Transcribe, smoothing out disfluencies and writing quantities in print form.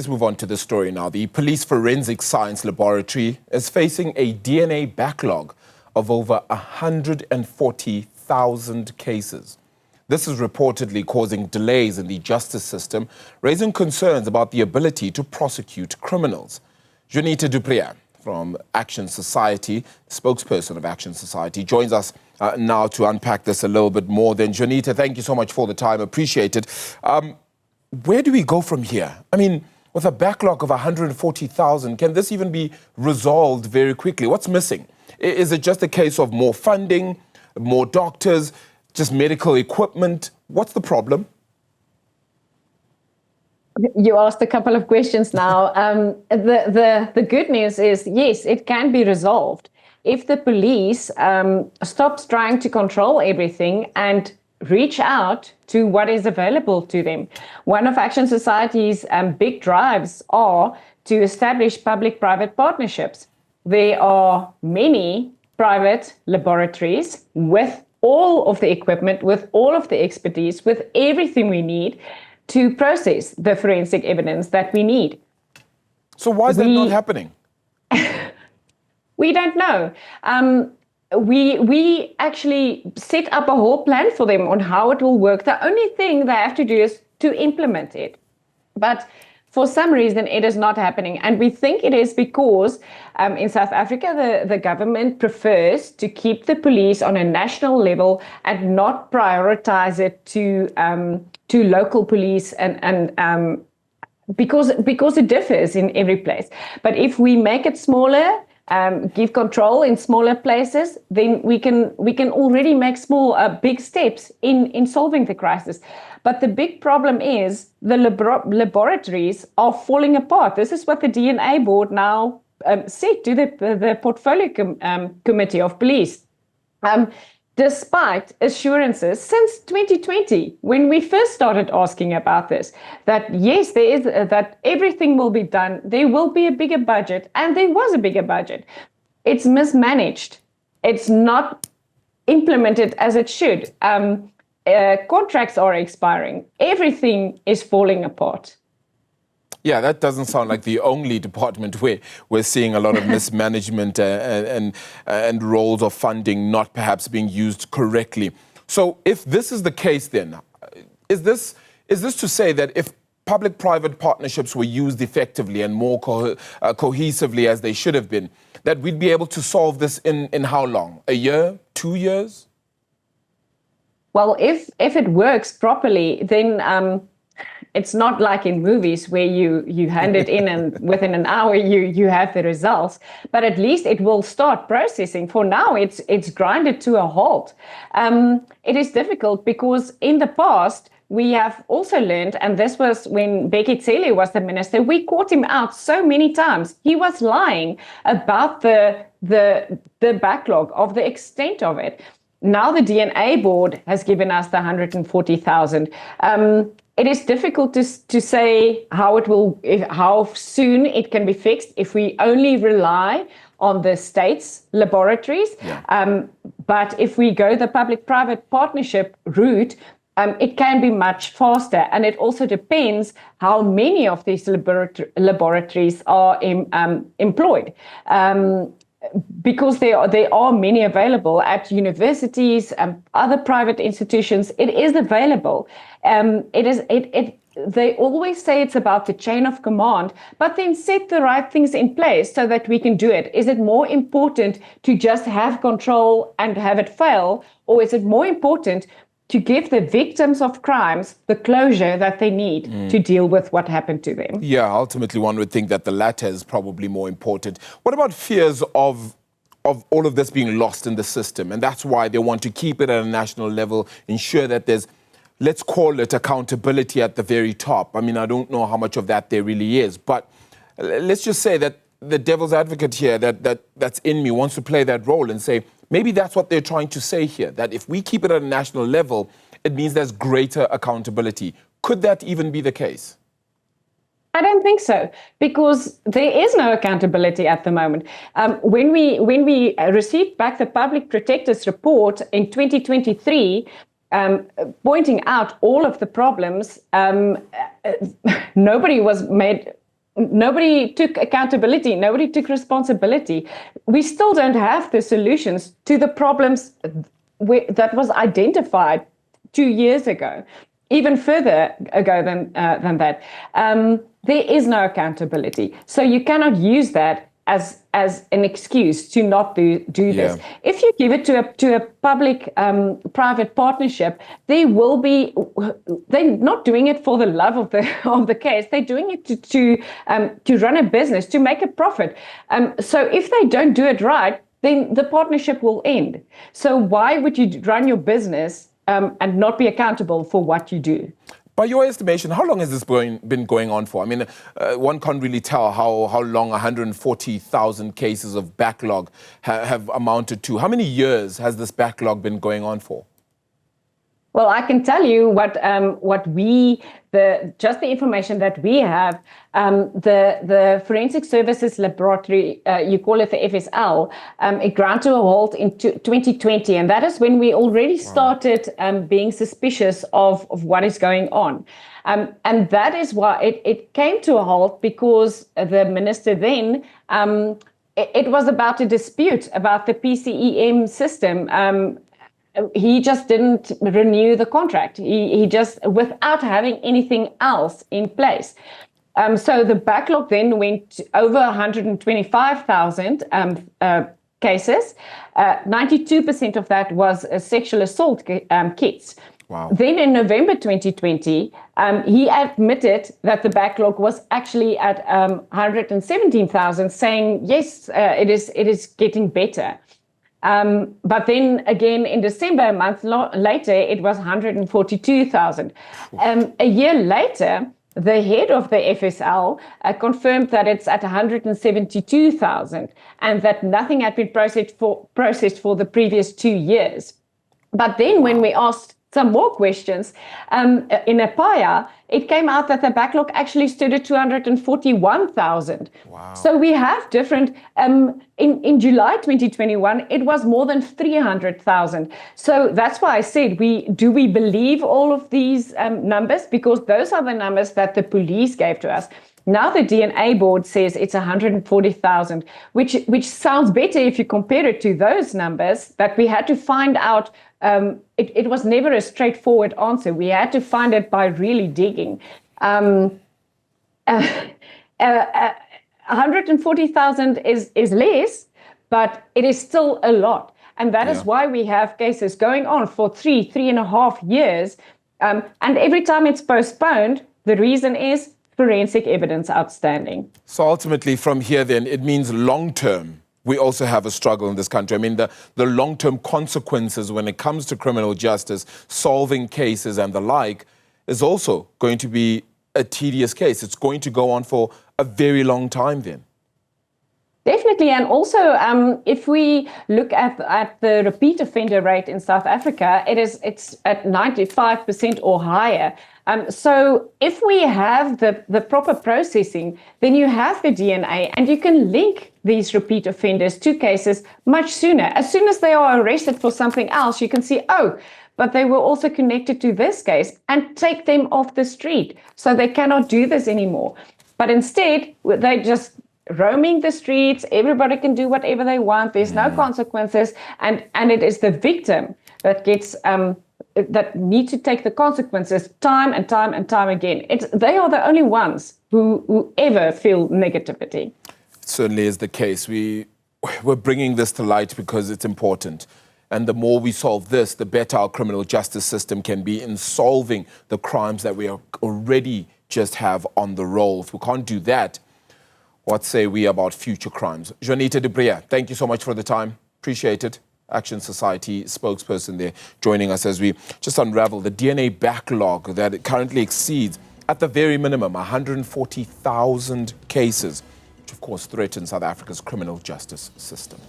Let's move on to the story now. The Police Forensic Science Laboratory is facing a DNA backlog of over 140,000 cases. This is reportedly causing delays in the justice system, raising concerns about the ability to prosecute criminals. Juanita Du Preez from Action Society, spokesperson of Action Society, joins us now to unpack this a little bit more. Then, Juanita, thank you so much for the time. Appreciate it. Where do we go from here? I mean, with a backlog of 140,000, can this even be resolved very quickly? What's missing? Is it just a case of more funding, more doctors, just medical equipment? What's the problem? You asked a couple of questions now. The good news is, yes, it can be resolved if the police stops trying to control everything and reach out to what is available to them. One of Action Society's big drives are to establish public-private partnerships. There are many private laboratories with all of the equipment, with all of the expertise, with everything we need to process the forensic evidence that we need. So why is that not happening? We don't know. We actually set up a whole plan for them on how it will work. The only thing they have to do is to implement it. But for some reason, it is not happening. And we think it is because in South Africa, the government prefers to keep the police on a national level and not prioritize it to local police and because it differs in every place. But if we make it smaller, give control in smaller places, then we can already make big steps in solving the crisis. But the big problem is the laboratories are falling apart. This is what the DNA board now said to the portfolio committee of police. Despite assurances since 2020, when we first started asking about this, that yes, that everything will be done, there will be a bigger budget, and there was a bigger budget. It's mismanaged. It's not implemented as it should. Contracts are expiring. Everything is falling apart. Yeah, that doesn't sound like the only department where we're seeing a lot of mismanagement and roles of funding not perhaps being used correctly. So if this is the case, then is this to say that if public-private partnerships were used effectively and more cohesively as they should have been, that we'd be able to solve this in how long? A year? 2 years? Well, if it works properly, then it's not like in movies where you hand it in and within an hour you have the results, but at least it will start processing. For now, it's grinded to a halt. It is difficult because in the past, we have also learned, and this was when Bheki Cele was the minister, we caught him out so many times. He was lying about the backlog, of the extent of it. Now the DNA board has given us the 140,000. It is difficult to say how soon it can be fixed if we only rely on the state's laboratories. Yeah. But if we go the public-private partnership route, it can be much faster. And it also depends how many of these laboratories are employed. Because there are many available at universities and other private institutions. It is available. They always say it's about the chain of command, but then set the right things in place so that we can do it. Is it more important to just have control and have it fail, or is it more important to give the victims of crimes the closure that they need to deal with what happened to them? Yeah, ultimately one would think that the latter is probably more important. What about fears of all of this being lost in the system? And that's why they want to keep it at a national level, ensure that there's, let's call it accountability at the very top. I mean, I don't know how much of that there really is, but let's just say that the devil's advocate here that's in me wants to play that role and say, maybe that's what they're trying to say here, that if we keep it at a national level, it means there's greater accountability. Could that even be the case? I don't think so, because there is no accountability at the moment. When we received back the Public Protector's report in 2023, pointing out all of the problems, nobody was made nobody took accountability, nobody took responsibility. We still don't have the solutions to the problems that was identified 2 years ago, even further ago than that. There is no accountability. So you cannot use that as an excuse to not do this. If you give it to a public private partnership, they're not doing it for the love of the case. They're doing it to run a business, to make a profit. So if they don't do it right, then the partnership will end. So why would you run your business and not be accountable for what you do? By your estimation, how long has this been going on for? I mean, one can't really tell how long 140,000 cases of backlog have amounted to. How many years has this backlog been going on for? Well, I can tell you just the information that we have. The Forensic Services Laboratory, you call it the FSL, it ground to a halt in 2020, and that is when we already started being suspicious of what is going on. And that is why it came to a halt, because the minister then, it was about a dispute about the PCEM system. He just didn't renew the contract. He just, without having anything else in place. So the backlog then went to over 125,000 cases. 92% of that was sexual assault kits. Wow. Then in November 2020, he admitted that the backlog was actually at 117,000, saying, yes, it is getting better. But then again, in December, a month later, it was 142,000. A year later, the head of the FSL confirmed that it's at 172,000 and that nothing had been processed for the previous 2 years. But then when we asked some more questions, in Apaya, it came out that the backlog actually stood at 241,000. Wow. So we have different, in July 2021, it was more than 300,000. So that's why I said, do we believe all of these numbers? Because those are the numbers that the police gave to us. Now the DNA board says it's 140,000, which sounds better if you compare it to those numbers, but we had to find out. It was never a straightforward answer. We had to find it by really digging. 140,000 is less, but it is still a lot. And that is why we have cases going on for 3.5 years. And every time it's postponed, the reason is forensic evidence outstanding. So ultimately from here then, it means long-term, we also have a struggle in this country. I mean, the long-term consequences when it comes to criminal justice, solving cases and the like, is also going to be a tedious case. It's going to go on for a very long time then. Definitely, and also if we look at the repeat offender rate in South Africa, it's at 95% or higher. So if we have the proper processing, then you have the DNA and you can link these repeat offenders to cases much sooner. As soon as they are arrested for something else, you can see, oh, but they were also connected to this case, and take them off the street so they cannot do this anymore. But instead, they just roaming the streets, everybody can do whatever they want, there's no consequences, and it is the victim that gets that need to take the consequences time and time and time again. They are the only ones who ever feel negativity. It certainly is the case. We're bringing this to light because it's important. And the more we solve this, the better our criminal justice system can be in solving the crimes that we already just have on the roll. If we can't do that, what say we about future crimes? Juanita Du Preez, thank you so much for the time. Appreciate it. Action Society spokesperson there joining us as we just unravel the DNA backlog that currently exceeds, at the very minimum, 140,000 cases, which of course threatens South Africa's criminal justice system.